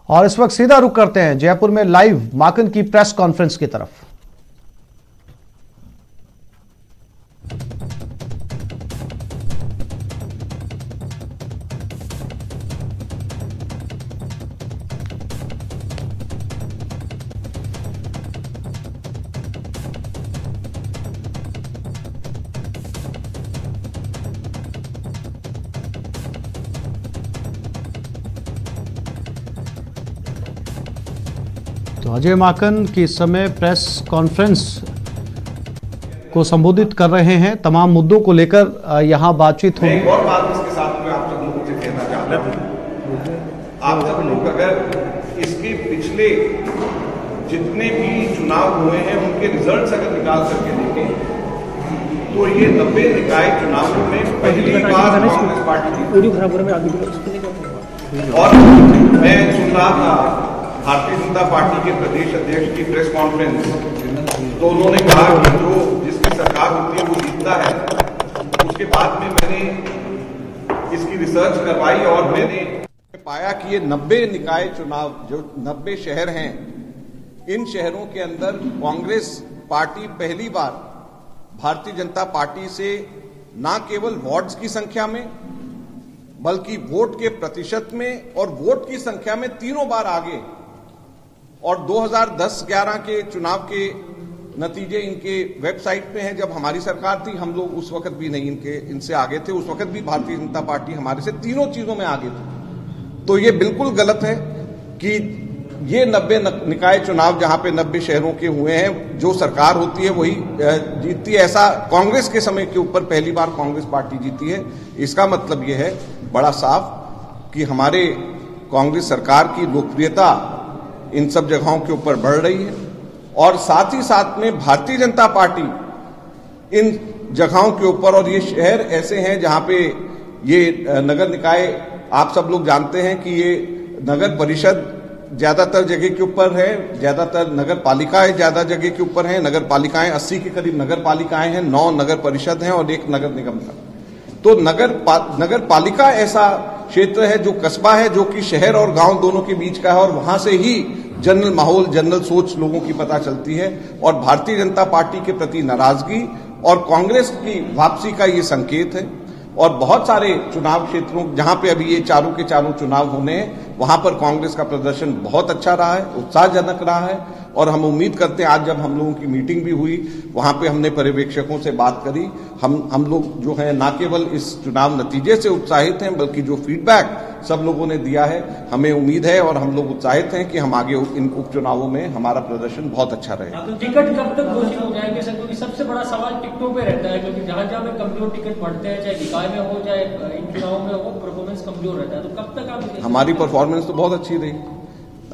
और इस वक्त सीधा रुख करते हैं जयपुर में लाइव माकन की प्रेस कॉन्फ्रेंस की तरफ। तो अजय माकन की इस समय प्रेस कॉन्फ्रेंस को संबोधित कर रहे हैं। तमाम मुद्दों को लेकर यहां बातचीत होगी। एक और बात इसके साथ में आप सब लोगों से कहना चाहता हूं, आप सब लोग अगर इसके पिछले जितने भी चुनाव हुए हैं उनके रिजल्ट्स अगर निकाल करके देखें तो ये 90 निकाय चुनावों में पहली बार कांग्रेस पार्टी और मैं सुन रहा था भारतीय जनता पार्टी के प्रदेश अध्यक्ष की प्रेस कॉन्फ्रेंस, तो उन्होंने कहा कि जो जिसकी सरकार होती है वो जीतता है। उसके बाद में मैंने इसकी रिसर्च करवाई और मैंने पाया कि ये 90 निकाय चुनाव जो 90 शहर हैं, इन शहरों के अंदर कांग्रेस पार्टी पहली बार भारतीय जनता पार्टी से न केवल वार्ड्स की संख्या में बल्कि वोट के प्रतिशत में और वोट की संख्या में तीनों बार आगे। और 2010-11 के चुनाव के नतीजे इनके वेबसाइट पे हैं। जब हमारी सरकार थी हम लोग उस वक्त भी नहीं इनसे आगे थे, उस वक्त भी भारतीय जनता पार्टी हमारे से तीनों चीजों में आगे थी। तो ये बिल्कुल गलत है कि ये 90 निकाय चुनाव जहां पे 90 शहरों के हुए हैं, जो सरकार होती है वही जीतती है। ऐसा कांग्रेस के समय के ऊपर पहली बार कांग्रेस पार्टी जीती है। इसका मतलब ये है बड़ा साफ कि हमारे कांग्रेस सरकार की लोकप्रियता इन सब जगहों के ऊपर बढ़ रही है और साथ ही साथ में भारतीय जनता पार्टी इन जगहों के ऊपर, और ये शहर ऐसे हैं जहां पे ये नगर निकाय, आप सब लोग जानते हैं कि ये नगर परिषद ज्यादातर जगह के ऊपर है, ज्यादातर नगर पालिकाएं ज्यादा जगह के ऊपर हैं। नगर पालिकाएं 80 के करीब नगर पालिकाएं हैं, 9 नगर परिषद हैं और 1 नगर निगम था। तो नगर पालिका ऐसा क्षेत्र है जो कस्बा है, जो कि शहर और गांव दोनों के बीच का है और वहां से ही जनरल माहौल, जनरल सोच लोगों की पता चलती है। और भारतीय जनता पार्टी के प्रति नाराजगी और कांग्रेस की वापसी का ये संकेत है। और बहुत सारे चुनाव क्षेत्रों जहां पे अभी ये चारों के चारों चुनाव होने हैं, वहां पर कांग्रेस का प्रदर्शन बहुत अच्छा रहा है, उत्साहजनक रहा है। और हम उम्मीद करते हैं, आज जब हम लोगों की मीटिंग भी हुई, वहां पे हमने पर्यवेक्षकों से बात करी, हम लोग जो है न केवल इस चुनाव नतीजे से उत्साहित हैं बल्कि जो फीडबैक सब लोगों ने दिया है, हमें उम्मीद है और हम लोग उत्साहित हैं कि हम आगे इन उपचुनावों में हमारा प्रदर्शन बहुत अच्छा रहेगा। तो टिकट कब तक घोषित हो जाएंगे सर? क्योंकि सबसे बड़ा सवाल टिकटों पे रहता है, क्योंकि जहां जहां पे कमजोर टिकट बढ़ते हैं, चाहे निकाय में हो चाहे इन चुनावों में हो, परफॉर्मेंस कमजोर रहता है। तो कब तक आप? हमारी परफॉर्मेंस तो बहुत अच्छी रही।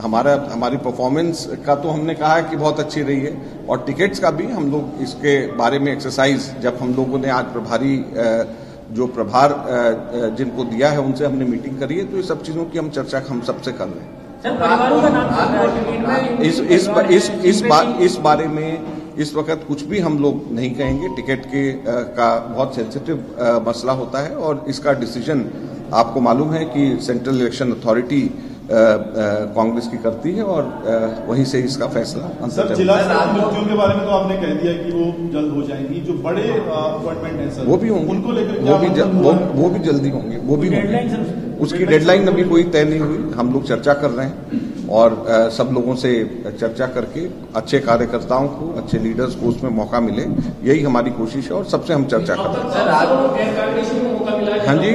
हमारी परफॉर्मेंस का तो हमने कहा है कि बहुत अच्छी रही है और टिकट्स का भी हम लोग इसके बारे में एक्सरसाइज, जब हम लोगों ने आज प्रभार जिनको दिया है उनसे हमने मीटिंग करी है, तो ये सब चीजों की हम चर्चा हम सबसे कर रहे हैं। इस बारे में इस वक्त कुछ भी हम लोग नहीं कहेंगे। टिकट का बहुत सेंसिटिव मसला होता है और इसका डिसीजन आपको मालूम है कि सेंट्रल इलेक्शन अथॉरिटी कांग्रेस की करती है और वहीं से इसका फैसला। सर, जिला नियुक्तियों के बारे में तो आपने कह दिया कि वो जल्द हो जाएंगी। जो बड़े अपॉइंटमेंट हैं सर, वो भी होंगे, उनको लेकर वो भी जल्दी होंगे, वो भी होंगे। उसकी डेडलाइन अभी कोई तय नहीं हुई। हम लोग चर्चा कर रहे हैं और सब लोगों से चर्चा करके अच्छे कार्यकर्ताओं को, अच्छे लीडर्स को उसमें मौका मिले, यही हमारी कोशिश है और सबसे हम चर्चा कर रहे हैं। हाँ जी,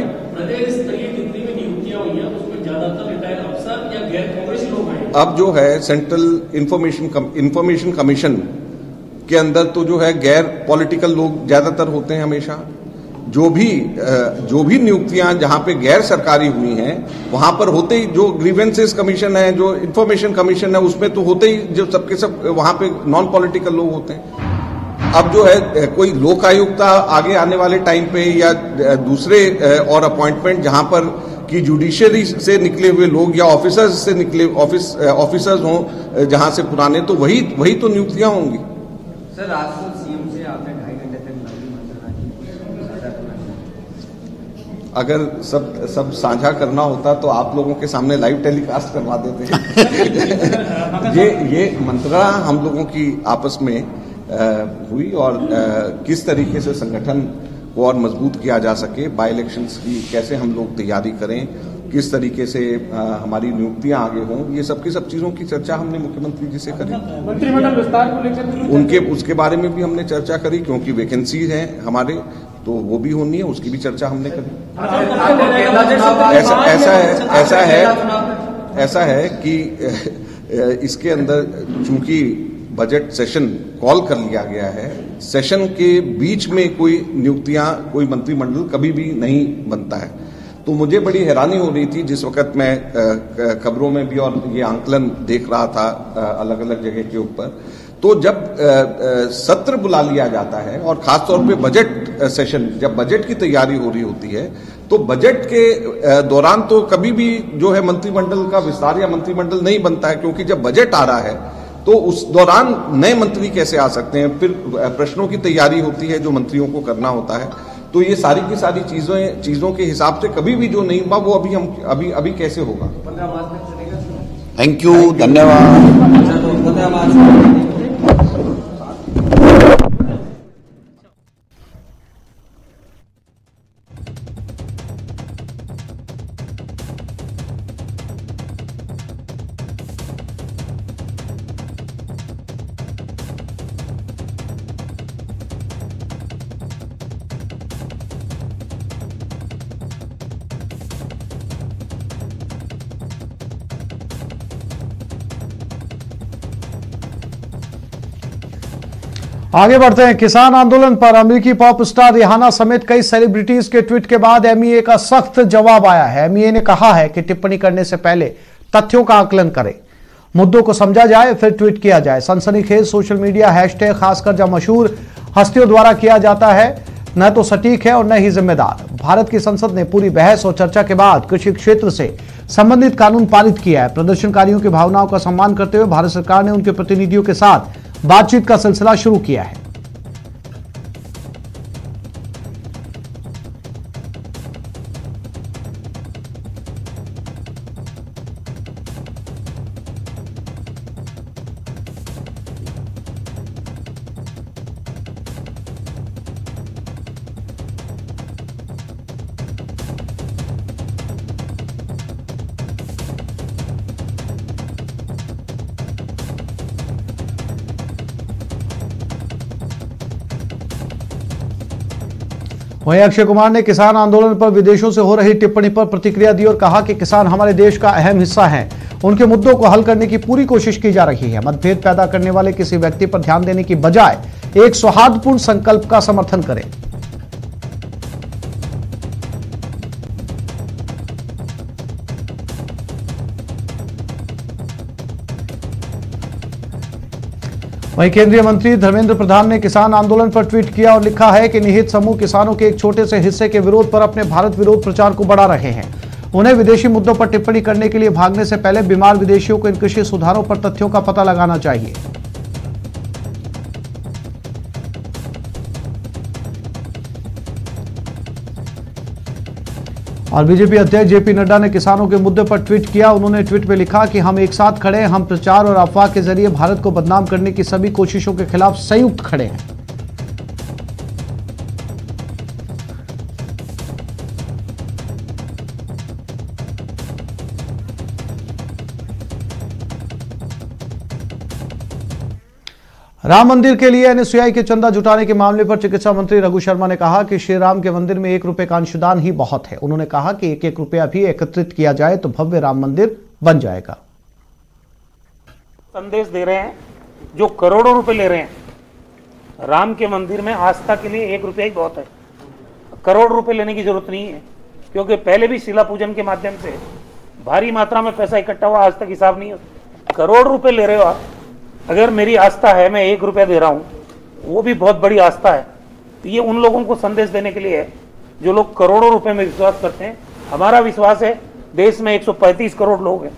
अब जो है सेंट्रल इंफॉर्मेशन कमीशन के अंदर तो जो है गैर पॉलिटिकल लोग ज्यादातर होते हैं हमेशा। जो भी नियुक्तियां जहां पे गैर सरकारी हुई हैं वहां पर होते ही, जो ग्रीवेंसेस कमीशन है, जो इंफॉर्मेशन कमीशन है, उसमें तो होते ही जो सबके सब वहां पे नॉन पॉलिटिकल लोग होते हैं। अब जो है कोई लोक आयुक्त आगे आने वाले टाइम पे या दूसरे और अपॉइंटमेंट जहां पर कि जुडिशियरी से निकले हुए लोग या ऑफिसर्स से निकले ऑफिसर्स हों जहां से पुराने, तो वही तो नियुक्तियां होंगी। सर, आज तो सीएम से आपने 2.5 घंटे तक अगर सब साझा करना होता तो आप लोगों के सामने लाइव टेलीकास्ट करवा देते। ये मंत्रणा हम लोगों की आपस में हुई और किस तरीके से संगठन को और मजबूत किया जा सके, बाई इलेक्शंस की कैसे हम लोग तैयारी करें, किस तरीके से हमारी नियुक्तियां आगे हों, ये सब चीजों की चर्चा हमने मुख्यमंत्री जी से करी। मंत्रिमंडल विस्तार को लेकर उसके बारे में भी हमने चर्चा करी, क्योंकि वैकेंसी है हमारे, तो वो भी होनी है, उसकी भी चर्चा हमने करी। ऐसा है कि इसके अंदर चूंकि बजट सेशन कॉल कर लिया गया है, सेशन के बीच में कोई नियुक्तियां, कोई मंत्रिमंडल कभी भी नहीं बनता है। तो मुझे बड़ी हैरानी हो रही थी जिस वक्त मैं खबरों में भी और ये आंकलन देख रहा था अलग अलग जगह के ऊपर, तो जब सत्र बुला लिया जाता है और खासतौर पे बजट सेशन, जब बजट की तैयारी हो रही होती है, तो बजट के दौरान तो कभी भी जो है मंत्रिमंडल का विस्तार या मंत्रिमंडल नहीं बनता है, क्योंकि जब बजट आ रहा है तो उस दौरान नए मंत्री कैसे आ सकते हैं, फिर प्रश्नों की तैयारी होती है जो मंत्रियों को करना होता है। तो ये सारी की सारी चीजों के हिसाब से कभी भी जो नहीं हुआ वो अभी कैसे होगा। थैंक यू, धन्यवाद। आगे बढ़ते हैं। किसान आंदोलन पर अमेरिकी पॉप स्टार रिहाना समेत कई सेलिब्रिटीज के ट्वीट के बाद एमईए का सख्त जवाब आया है। एमईए ने कहा है कि टिप्पणी करने से पहले तथ्यों का आकलन करें, मुद्दों को समझा जाए फिर ट्वीट किया जाए। सनसनीखेज सोशल मीडिया हैशटैग खासकर जब मशहूर हस्तियों द्वारा किया जाता है न तो सटीक है और न ही जिम्मेदार। भारत की संसद ने पूरी बहस और चर्चा के बाद कृषि क्षेत्र से संबंधित कानून पारित किया है। प्रदर्शनकारियों की भावनाओं का सम्मान करते हुए भारत सरकार ने उनके प्रतिनिधियों के साथ बातचीत का सिलसिला शुरू किया है। वहीं अक्षय कुमार ने किसान आंदोलन पर विदेशों से हो रही टिप्पणी पर प्रतिक्रिया दी और कहा कि किसान हमारे देश का अहम हिस्सा हैं, उनके मुद्दों को हल करने की पूरी कोशिश की जा रही है। मतभेद पैदा करने वाले किसी व्यक्ति पर ध्यान देने की बजाय एक सौहार्दपूर्ण संकल्प का समर्थन करें। वहीं केंद्रीय मंत्री धर्मेंद्र प्रधान ने किसान आंदोलन पर ट्वीट किया और लिखा है कि निहित समूह किसानों के एक छोटे से हिस्से के विरोध पर अपने भारत विरोध प्रचार को बढ़ा रहे हैं। उन्हें विदेशी मुद्दों पर टिप्पणी करने के लिए भागने से पहले बीमार विदेशियों को इन कृषि सुधारों पर तथ्यों का पता लगाना चाहिए। और बीजेपी अध्यक्ष जेपी नड्डा ने किसानों के मुद्दे पर ट्वीट किया। उन्होंने ट्वीट में लिखा कि हम एक साथ खड़े हैं, हम प्रचार और अफवाह के जरिए भारत को बदनाम करने की सभी कोशिशों के खिलाफ संयुक्त खड़े हैं। राम मंदिर के लिए एनएसयूआई के चंदा जुटाने के मामले पर चिकित्सा मंत्री रघु शर्मा ने कहा कि श्री राम के मंदिर में 1 रुपए का अंशदान ही बहुत है। उन्होंने कहा कि 1-1 रुपया भी एकत्रित किया जाए तो भव्य राम मंदिर बन जाएगा। संदेश दे रहे हैं जो करोड़ों रुपए ले रहे हैं, राम के मंदिर में आस्था के लिए 1 रुपया ही बहुत है। करोड़ रुपए लेने की जरूरत नहीं है, क्योंकि पहले भी शिला पूजन के माध्यम से भारी मात्रा में पैसा इकट्ठा हुआ, आज तक हिसाब नहीं होता। करोड़ रुपए ले रहे हो आप, अगर मेरी आस्था है मैं 1 रुपया दे रहा हूं, वो भी बहुत बड़ी आस्था है। तो ये उन लोगों को संदेश देने के लिए है जो लोग करोड़ों रुपए में विश्वास करते हैं। हमारा विश्वास है देश में 135 करोड़ लोग हैं,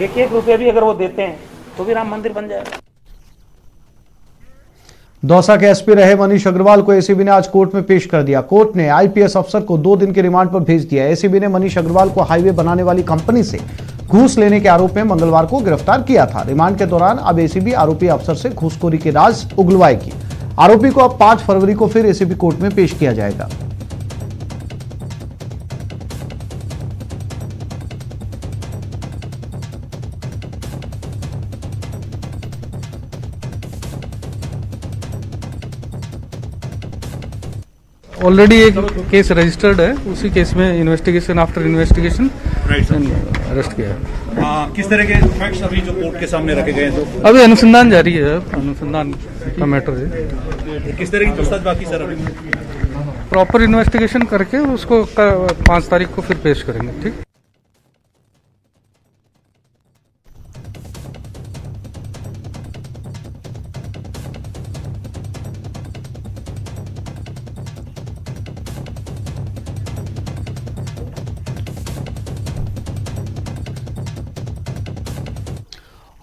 1-1 रुपया भी अगर वो देते हैं तो भी राम मंदिर बन जाएगा। दौसा के एसपी रहे मनीष अग्रवाल को एसीबी ने आज कोर्ट में पेश कर दिया। कोर्ट ने आईपीएस अफसर को 2 दिन के रिमांड पर भेज दिया। एसीबी ने मनीष अग्रवाल को हाईवे बनाने वाली कंपनी से घूस लेने के आरोप में मंगलवार को गिरफ्तार किया था। रिमांड के दौरान अब एसीबी आरोपी अफसर से घूसखोरी के राज उगलवाएगी। आरोपी को अब 5 फरवरी को फिर एसीबी कोर्ट में पेश किया जाएगा। ऑलरेडी एक केस रजिस्टर्ड है, उसी केस में इन्वेस्टिगेशन आफ्टर इन्वेस्टिगेशन अरेस्ट किया है। किस तरह के फैक्ट्स अभी जो कोर्ट के सामने रखे गए हैं? तो अभी अनुसंधान जारी है, अनुसंधान का मैटर है। किस तरह की पूछताछ बाकी सर? अभी प्रॉपर इन्वेस्टिगेशन करके उसको 5 तारीख को फिर पेश करेंगे। ठीक।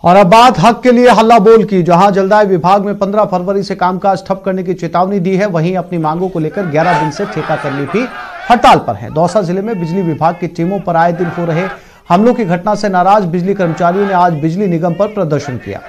और अब बात हक के लिए हल्ला बोल की। जहां जलदाय विभाग में 15 फरवरी से कामकाज ठप करने की चेतावनी दी है, वहीं अपनी मांगों को लेकर 11 दिन से ठेका कर्मी भी हड़ताल पर है। दौसा जिले में बिजली विभाग की टीमों पर आए दिन हो रहे हमलों की घटना से नाराज बिजली कर्मचारियों ने आज बिजली निगम पर प्रदर्शन किया।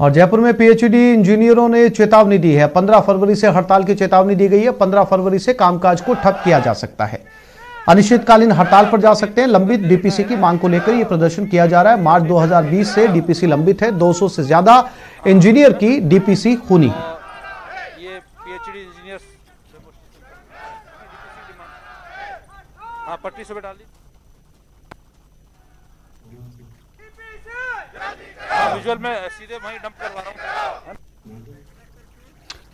और जयपुर में पीएचडी इंजीनियरों ने चेतावनी दी है। 15 फरवरी से हड़ताल की चेतावनी दी गई है। 15 फरवरी से कामकाज को ठप किया जा सकता है। अनिश्चितकालीन हड़ताल पर जा सकते हैं। लंबित डीपीसी की मांग को लेकर यह प्रदर्शन किया जा रहा है। मार्च 2020 से डीपीसी लंबित है। 200 से ज्यादा इंजीनियर की डीपीसी खूनी है। ये पीएचडी इंजीनियर पट्टी से डाल दी। विजुअल में सीधे वहीं डंप करवा रहा हूं।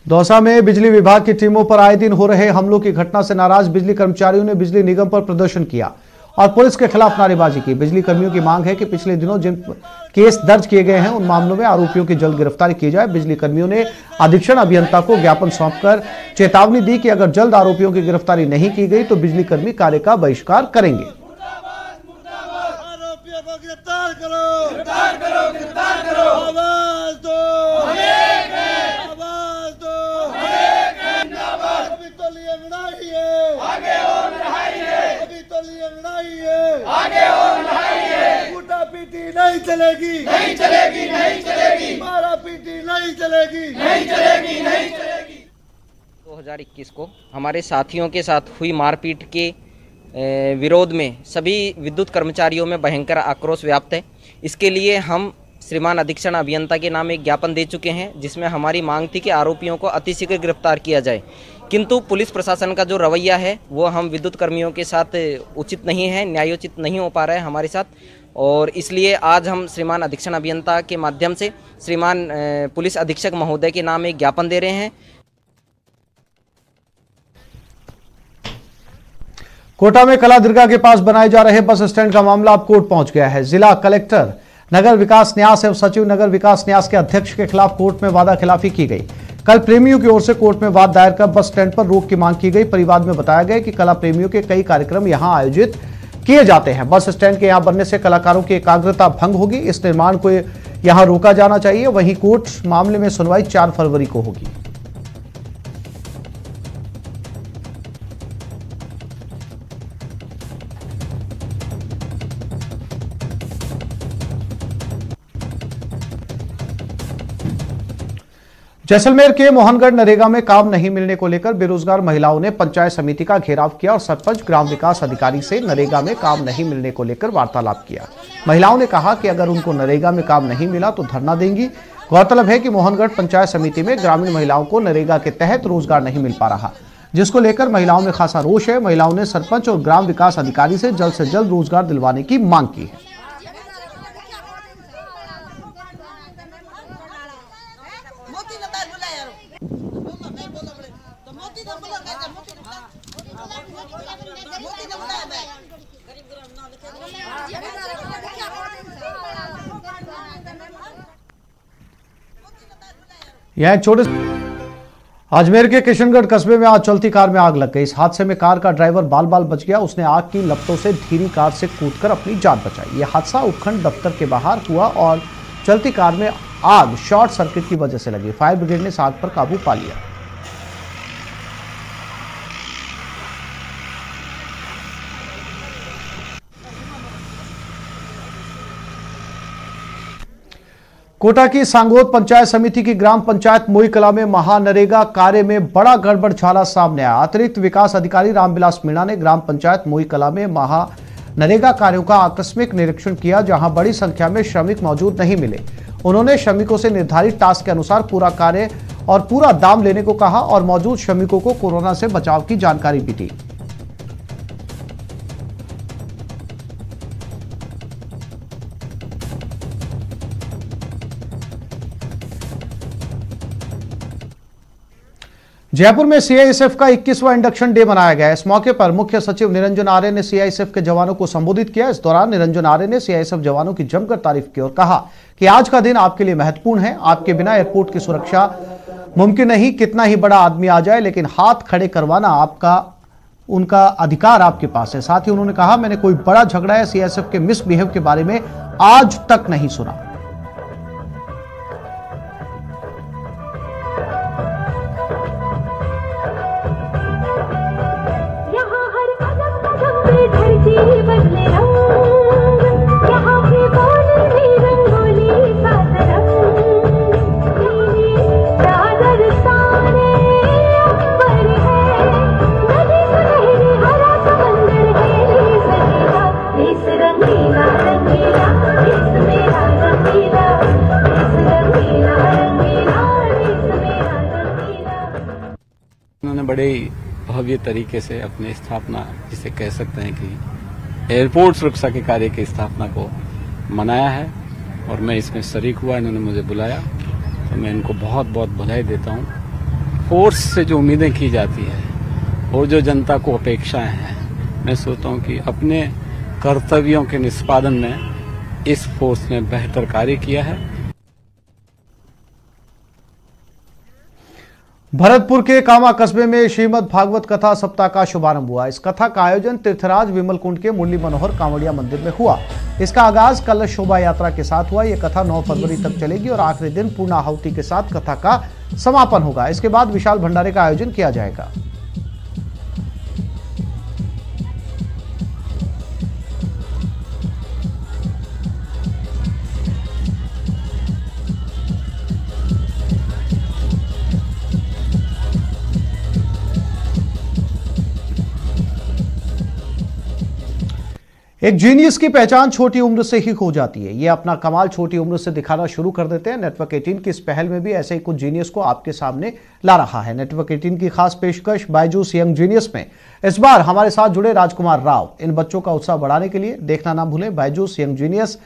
दौसा में बिजली विभाग की टीमों पर आए दिन हो रहे हमलों की घटना से नाराज बिजली कर्मचारियों ने बिजली निगम पर प्रदर्शन किया और पुलिस के खिलाफ नारेबाजी की। बिजली कर्मियों की मांग है कि पिछले दिनों जिन केस दर्ज किए गए हैं उन मामलों में आरोपियों की जल्द गिरफ्तारी की जाए। बिजली कर्मियों ने अधीक्षण अभियंता को ज्ञापन सौंपकर चेतावनी दी कि अगर जल्द आरोपियों की गिरफ्तारी नहीं की गई तो बिजली कर्मी कार्य का बहिष्कार करेंगे। गिरफ्तार करो, गिरफ्तार करो, गिरफ्तार करो, आवाज दो, आवाज दो, अभी तो लिए लड़ाई है, आगे और लड़ाई है, अभी तो लिए लड़ाई है, आगे और लड़ाई है, कूटा पीटी नहीं चलेगी, नहीं चलेगी, नहीं चलेगी, मारा पीटी नहीं चलेगी, नहीं चलेगी, नहीं चलेगी। 2021 को हमारे साथियों के साथ हुई मारपीट के विरोध में सभी विद्युत कर्मचारियों में भयंकर आक्रोश व्याप्त है। इसके लिए हम श्रीमान अधीक्षण अभियंता के नाम एक ज्ञापन दे चुके हैं, जिसमें हमारी मांग थी कि आरोपियों को अतिशीघ्र गिरफ्तार किया जाए। किंतु पुलिस प्रशासन का जो रवैया है वो हम विद्युत कर्मियों के साथ उचित नहीं है, न्यायोचित नहीं हो पा रहा है हमारे साथ, और इसलिए आज हम श्रीमान अधीक्षण अभियंता के माध्यम से श्रीमान पुलिस अधीक्षक महोदय के नाम एक ज्ञापन दे रहे हैं। कोटा में कला दरगाह के पास बनाए जा रहे बस स्टैंड का मामला अब कोर्ट पहुंच गया है। जिला कलेक्टर नगर विकास न्यास एवं सचिव नगर विकास न्यास के अध्यक्ष के खिलाफ कोर्ट में वादा खिलाफी की गई। कल प्रेमियों की ओर से कोर्ट में वाद दायर कर बस स्टैंड पर रोक की मांग की गई। परिवाद में बताया गया कि कला प्रेमियों के कई कार्यक्रम यहां आयोजित किए जाते हैं। बस स्टैंड के यहां बनने से कलाकारों की एकाग्रता भंग होगी। इस निर्माण को यहां रोका जाना चाहिए। वहीं कोर्ट मामले में सुनवाई 4 फरवरी को होगी। जैसलमेर के मोहनगढ़ नरेगा में काम नहीं मिलने को लेकर बेरोजगार महिलाओं ने पंचायत समिति का घेराव किया और सरपंच ग्राम विकास अधिकारी से नरेगा में काम नहीं मिलने को लेकर वार्तालाप किया। महिलाओं ने कहा कि अगर उनको नरेगा में काम नहीं मिला तो धरना देंगी। गौरतलब है कि मोहनगढ़ पंचायत समिति में ग्रामीण महिलाओं को नरेगा के तहत रोजगार नहीं मिल पा रहा, जिसको लेकर महिलाओं में खासा रोष है। महिलाओं ने सरपंच और ग्राम विकास अधिकारी से जल्द रोजगार दिलवाने की मांग की है। यह एक छोटे अजमेर के किशनगढ़ कस्बे में आज चलती कार में आग लग गई। इस हादसे में कार का ड्राइवर बाल बाल बच गया। उसने आग की लपटों से धीमी कार से कूदकर अपनी जान बचाई। यह हादसा उपखंड दफ्तर के बाहर हुआ और चलती कार में आग शॉर्ट सर्किट की वजह से लगी। फायर ब्रिगेड ने आग पर काबू पा लिया। कोटा की सांगोद पंचायत समिति की ग्राम पंचायत मोईकला में महानरेगा कार्य में बड़ा गड़बड़झाला सामने आया। अतिरिक्त विकास अधिकारी रामविलास मीणा ने ग्राम पंचायत मोईकला में महानरेगा कार्यों का आकस्मिक निरीक्षण किया, जहां बड़ी संख्या में श्रमिक मौजूद नहीं मिले। उन्होंने श्रमिकों से निर्धारित टास्क के अनुसार पूरा कार्य और पूरा दाम लेने को कहा और मौजूद श्रमिकों को कोरोना से बचाव की जानकारी भी दी। जयपुर में सीआईएसएफ का 21वां इंडक्शन डे मनाया गया। इस मौके पर मुख्य सचिव निरंजन आर्य ने सीआईएसएफ के जवानों को संबोधित किया। इस दौरान निरंजन आर्य ने सीआईएसएफ जवानों की जमकर तारीफ की और कहा कि आज का दिन आपके लिए महत्वपूर्ण है। आपके बिना एयरपोर्ट की सुरक्षा मुमकिन नहीं। कितना ही बड़ा आदमी आ जाए, लेकिन हाथ खड़े करवाना उनका अधिकार आपके पास है। साथ ही उन्होंने कहा, मैंने कोई बड़ा झगड़ा या सीआईएसएफ के मिसबिहेव के बारे में आज तक नहीं सुना। उन्होंने बड़े भव्य तरीके से अपनी स्थापना, जिसे कह सकते हैं कि एयरपोर्ट सुरक्षा के कार्य की स्थापना को मनाया है और मैं इसमें शरीक हुआ। इन्होंने मुझे बुलाया तो मैं इनको बहुत बहुत बधाई देता हूँ। फोर्स से जो उम्मीदें की जाती है और जो जनता को अपेक्षाएं हैं, मैं सोचता हूँ कि अपने कर्तव्यों के निष्पादन में इस फोर्स ने बेहतर कार्य किया है। भरतपुर के कामा कस्बे में श्रीमद् भागवत कथा सप्ताह का शुभारंभ हुआ। इस कथा का आयोजन तीर्थराज विमल कुंड के मुरली मनोहर कांवड़िया मंदिर में हुआ। इसका आगाज कलश शोभा यात्रा के साथ हुआ। यह कथा 9 फरवरी तक चलेगी और आखिरी दिन पूर्ण आहुति के साथ कथा का समापन होगा। इसके बाद विशाल भंडारे का आयोजन किया जाएगा। एक जीनियस की पहचान छोटी उम्र से ही हो जाती है। ये अपना कमाल छोटी उम्र से दिखाना शुरू कर देते हैं। नेटवर्क 18 की इस पहल में भी ऐसे ही कुछ जीनियस को आपके सामने ला रहा है। नेटवर्क 18 की खास पेशकश बायजूस यंग जीनियस में इस बार हमारे साथ जुड़े राजकुमार राव। इन बच्चों का उत्साह बढ़ाने के लिए देखना ना भूलें बायजूस यंग जीनियस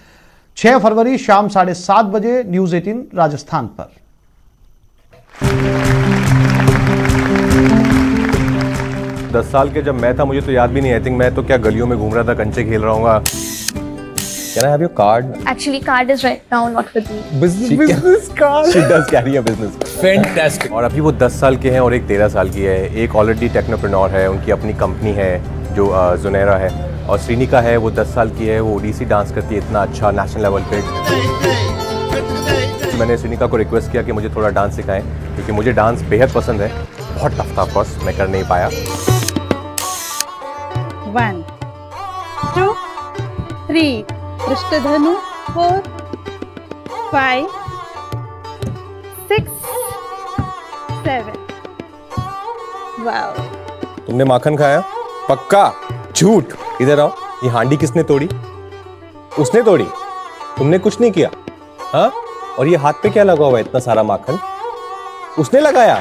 6 फरवरी शाम 7:30 बजे न्यूज 18 राजस्थान पर। 10 साल के जब मैं था, मुझे तो याद भी नहीं। आई थिंक मैं तो क्या गलियों में घूम रहा था, कंचे खेल रहा हूँ। Can I have your card? Actually, card is right now not with me. Business card. She does carry a business. Fantastic. और अभी वो 10 साल के हैं और एक 13 साल की है। एक ऑलरेडी टेक्नोप्रेन्योर है, उनकी अपनी कंपनी है जो जुनेरा है। और श्रीनिका है, वो 10 साल की है, वो ओडिसी डांस करती है इतना अच्छा नेशनल लेवल पे। मैंने श्रीनिका को रिक्वेस्ट किया कि मुझे थोड़ा डांस सिखाएं, क्योंकि मुझे डांस बेहद पसंद है। बहुत टफ था, ऑफकोर्स मैं कर नहीं पाया। 1 2 3 पृष्ठधनु 4 5 6 7। वाओ, तुमने माखन खाया? पक्का? झूठ। इधर आओ। ये हांडी किसने तोड़ी? उसने तोड़ी। तुमने कुछ नहीं किया? हाँ? और ये हाथ पे क्या लगा हुआ है इतना सारा माखन? उसने लगाया।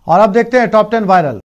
और अब देखते हैं टॉप 10 वायरल।